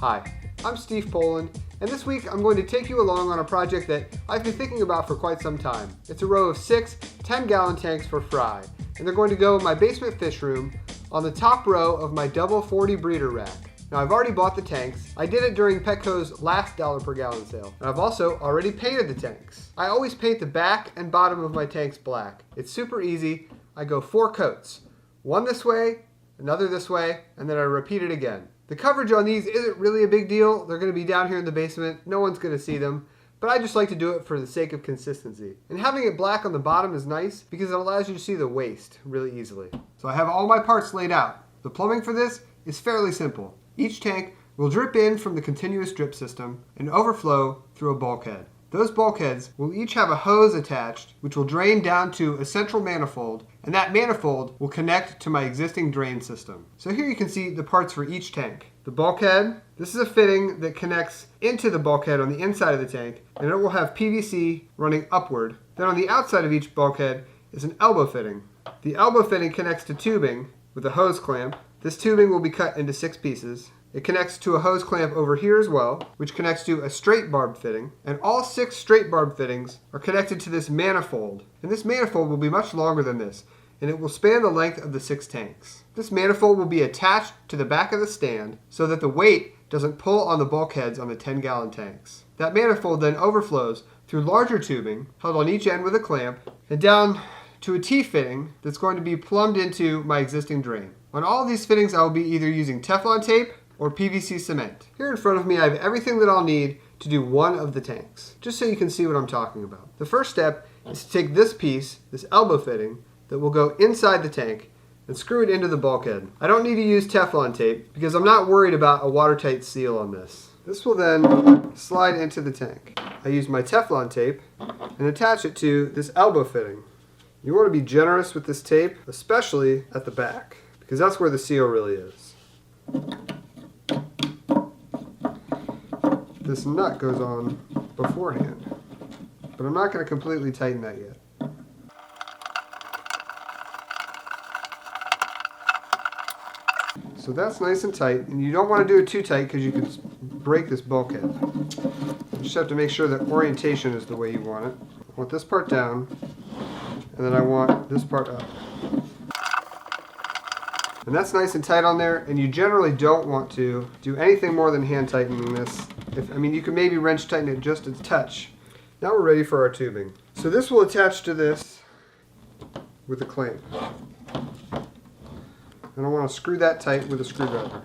Hi, I'm Steve Poland, and this week I'm going to take you along on a project that I've been thinking about for quite some time. It's a row of 6 10-gallon tanks for fry, and they're going to go in my basement fish room on the top row of my double 40 breeder rack. Now I've already bought the tanks. I did it during Petco's last dollar per gallon sale, and I've also already painted the tanks. I always paint the back and bottom of my tanks black. It's super easy. I go 4 coats, one this way, another this way, and then I repeat it again. The coverage on these isn't really a big deal. They're going to be down here in the basement. No one's going to see them, but I just like to do it for the sake of consistency. And having it black on the bottom is nice because it allows you to see the waste really easily. So I have all my parts laid out. The plumbing for this is fairly simple. Each tank will drip in from the continuous drip system and overflow through a bulkhead. Those bulkheads will each have a hose attached, which will drain down to a central manifold, and that manifold will connect to my existing drain system. So here you can see the parts for each tank. The bulkhead, this is a fitting that connects into the bulkhead on the inside of the tank, and it will have PVC running upward. Then on the outside of each bulkhead is an elbow fitting. The elbow fitting connects to tubing with a hose clamp. This tubing will be cut into 6 pieces. It connects to a hose clamp over here as well, which connects to a straight barb fitting. And all 6 straight barb fittings are connected to this manifold. And this manifold will be much longer than this, and it will span the length of the 6 tanks. This manifold will be attached to the back of the stand so that the weight doesn't pull on the bulkheads on the 10-gallon tanks. That manifold then overflows through larger tubing held on each end with a clamp and down to a T-fitting that's going to be plumbed into my existing drain. On all of these fittings, I will be either using Teflon tape or PVC cement. Here in front of me, I have everything that I'll need to do one of the tanks, just so you can see what I'm talking about. The first step is to take this piece, this elbow fitting, that will go inside the tank and screw it into the bulkhead. I don't need to use Teflon tape because I'm not worried about a watertight seal on this. This will then slide into the tank. I use my Teflon tape and attach it to this elbow fitting. You want to be generous with this tape, especially at the back, because that's where the seal really is. This nut goes on beforehand, but I'm not going to completely tighten that yet. So that's nice and tight, and you don't want to do it too tight because you could break this bulkhead. You just have to make sure that orientation is the way you want it. I want this part down, and then I want this part up. And that's nice and tight on there, and you generally don't want to do anything more than hand tightening this. You can maybe wrench tighten it just a touch. Now we're ready for our tubing. So this will attach to this with a clamp. And I want to screw that tight with a screwdriver.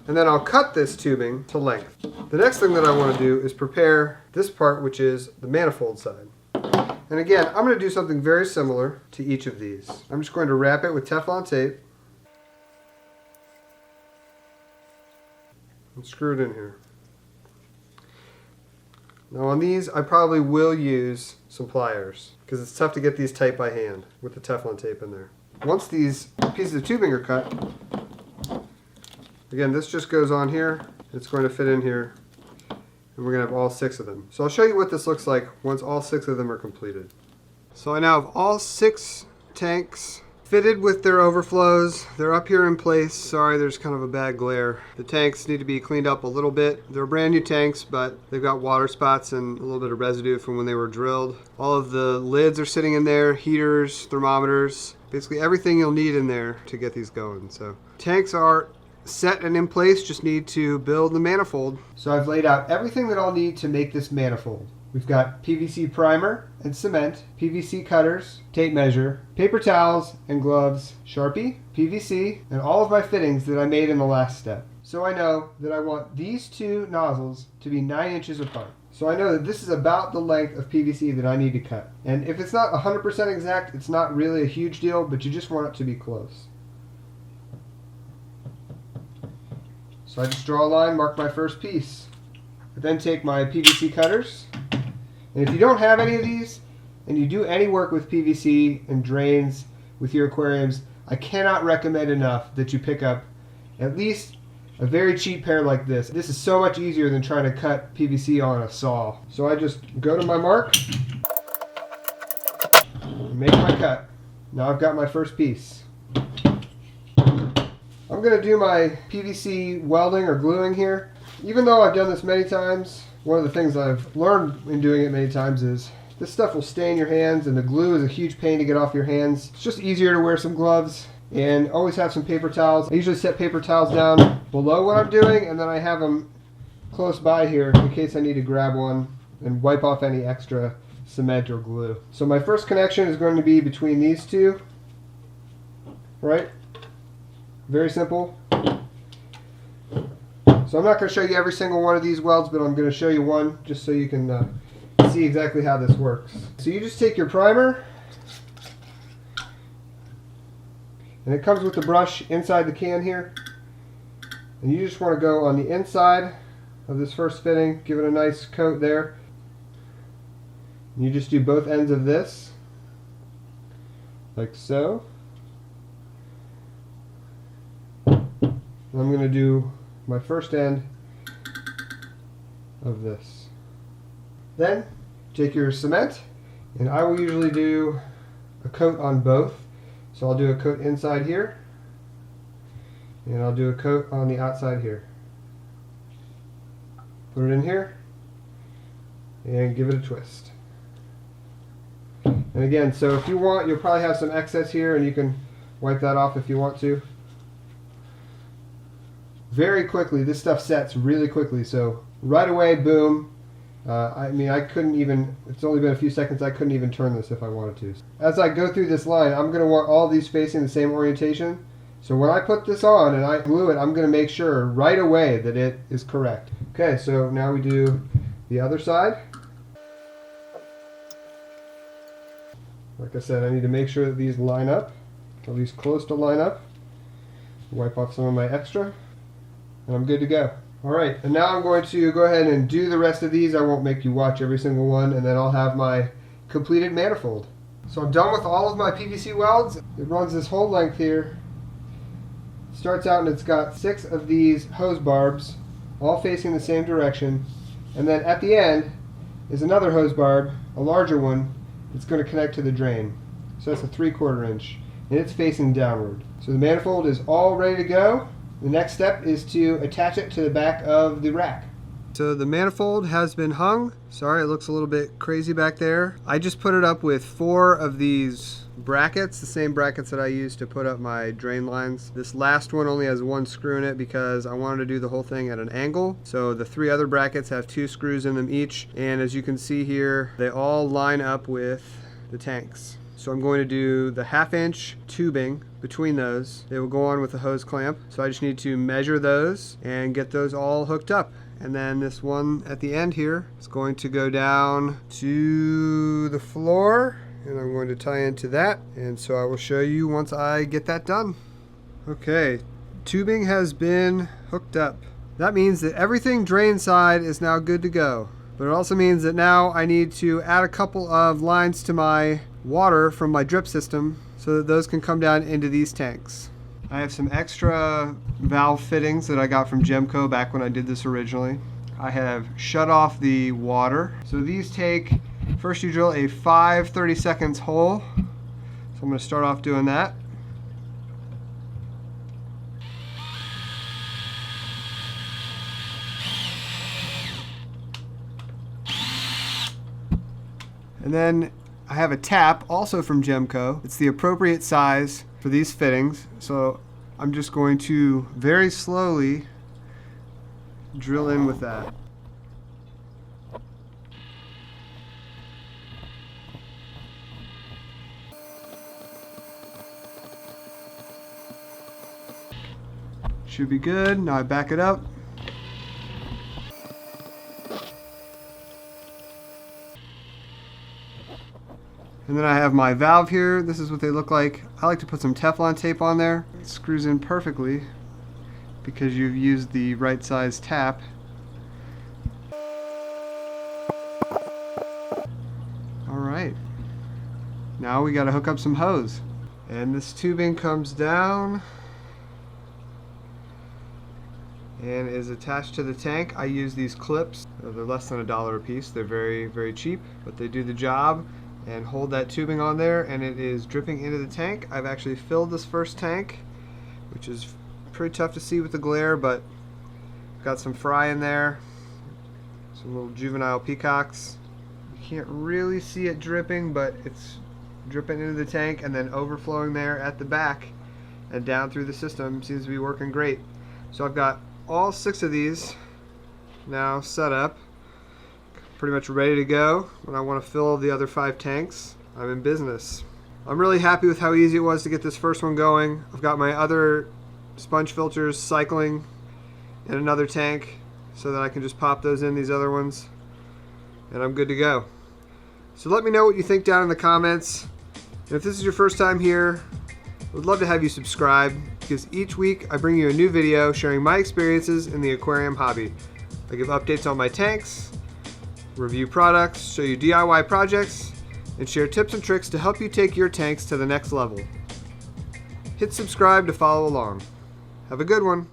And then I'll cut this tubing to length. The next thing that I want to do is prepare this part, which is the manifold side. And again, I'm going to do something very similar to each of these. I'm just going to wrap it with Teflon tape and screw it in here. Now on these, I probably will use some pliers because it's tough to get these tight by hand with the Teflon tape in there. Once these pieces of tubing are cut, again, this just goes on here. It's going to fit in here, and we're going to have all 6 of them. So I'll show you what this looks like once all 6 of them are completed. So I now have all 6 tanks fitted with their overflows. They're up here in place. Sorry, there's kind of a bad glare. The tanks need to be cleaned up a little bit. They're brand new tanks, but they've got water spots and a little bit of residue from when they were drilled. All of the lids are sitting in there, heaters, thermometers, basically everything you'll need in there to get these going. So tanks are set and in place, just need to build the manifold. So I've laid out everything that I'll need to make this manifold. We've got PVC primer and cement, PVC cutters, tape measure, paper towels and gloves, Sharpie, PVC, and all of my fittings that I made in the last step. So I know that I want these 2 nozzles to be 9 inches apart. So I know that this is about the length of PVC that I need to cut. And if it's not 100% exact, it's not really a huge deal, but you just want it to be close. So I just draw a line, mark my first piece. I then take my PVC cutters. And if you don't have any of these, and you do any work with PVC and drains with your aquariums, I cannot recommend enough that you pick up at least a very cheap pair like this. This is so much easier than trying to cut PVC on a saw. So I just go to my mark, make my cut. Now I've got my first piece. I'm going to do my PVC welding or gluing here. even though I've done this many times, one of the things I've learned in doing it many times is this stuff will stain your hands, and the glue is a huge pain to get off your hands. It's just easier to wear some gloves, and always have some paper towels. I usually set paper towels down below what I'm doing, and then I have them close by here in case I need to grab one and wipe off any extra cement or glue. So my first connection is going to be between these two, right? Very simple. So I'm not going to show you every single one of these welds, but I'm going to show you one just so you can see exactly how this works. So you just take your primer, and it comes with the brush inside the can here, and you just want to go on the inside of this first fitting, give it a nice coat there. And you just do both ends of this, like so. And I'm going to do my first end of this. Then take your cement, and I will usually do a coat on both. So I'll do a coat inside here, and I'll do a coat on the outside here. Put it in here and give it a twist. And again, so if you want, you'll probably have some excess here, and you can wipe that off if you want to. Very quickly, this stuff sets really quickly, so right away, boom. I mean, I couldn't even, it's only been a few seconds, I couldn't even turn this if I wanted to. As I go through this line, I'm going to want all these facing the same orientation. So when I put this on and I glue it, I'm going to make sure right away that it is correct. Okay, so now we do the other side. Like I said, I need to make sure that these line up, at least close to line up. Wipe off some of my extra, and I'm good to go. Alright, and now I'm going to go ahead and do the rest of these. I won't make you watch every single one, and then I'll have my completed manifold. So I'm done with all of my PVC welds. It runs this whole length here. Starts out and it's got 6 of these hose barbs, all facing the same direction. And then at the end is another hose barb, a larger one, that's going to connect to the drain. So that's a 3/4 inch, and it's facing downward. So the manifold is all ready to go. The next step is to attach it to the back of the rack. So the manifold has been hung. Sorry, it looks a little bit crazy back there. I just put it up with 4 of these brackets, the same brackets that I used to put up my drain lines. This last one only has 1 screw in it because I wanted to do the whole thing at an angle. So the 3 other brackets have 2 screws in them each, and as you can see here, they all line up with the tanks. So I'm going to do the 1/2 inch tubing between those. They will go on with the hose clamp. So I just need to measure those and get those all hooked up. And then this one at the end here is going to go down to the floor, and I'm going to tie into that. And so I will show you once I get that done. Okay, tubing has been hooked up. That means that everything drain side is now good to go. But it also means that now I need to add a couple of lines to my water from my drip system so that those can come down into these tanks. I have some extra valve fittings that I got from Gemco back when I did this originally. I have shut off the water. So these take, first you drill a 5 30-seconds hole. So I'm going to start off doing that. And then I have a tap also from Gemco. It's the appropriate size for these fittings. So I'm just going to very slowly drill in with that. Should be good. Now I back it up. And then I have my valve here. This is what they look like. I like to put some Teflon tape on there. It screws in perfectly because you've used the right size tap. Alright. Now we got to hook up some hose. And this tubing comes down and is attached to the tank. I use these clips. They're less than $1 a piece. They're very, very cheap, but they do the job. And hold that tubing on there, and it is dripping into the tank. I've actually filled this first tank, which is pretty tough to see with the glare, but Got some fry in there, some little juvenile peacocks. You can't really see it dripping, but it's dripping into the tank and then overflowing there at the back and down through the system. Seems to be working great. So I've got all 6 of these now set up, pretty much ready to go. When I want to fill the other 5 tanks, I'm in business. I'm really happy with how easy it was to get this first one going. I've got my other sponge filters cycling in another tank so that I can just pop those in these other ones and I'm good to go. So let me know what you think down in the comments. And if this is your first time here, I would love to have you subscribe, because each week I bring you a new video sharing my experiences in the aquarium hobby. I give updates on my tanks, review products, show you DIY projects, and share tips and tricks to help you take your tanks to the next level. Hit subscribe to follow along. Have a good one.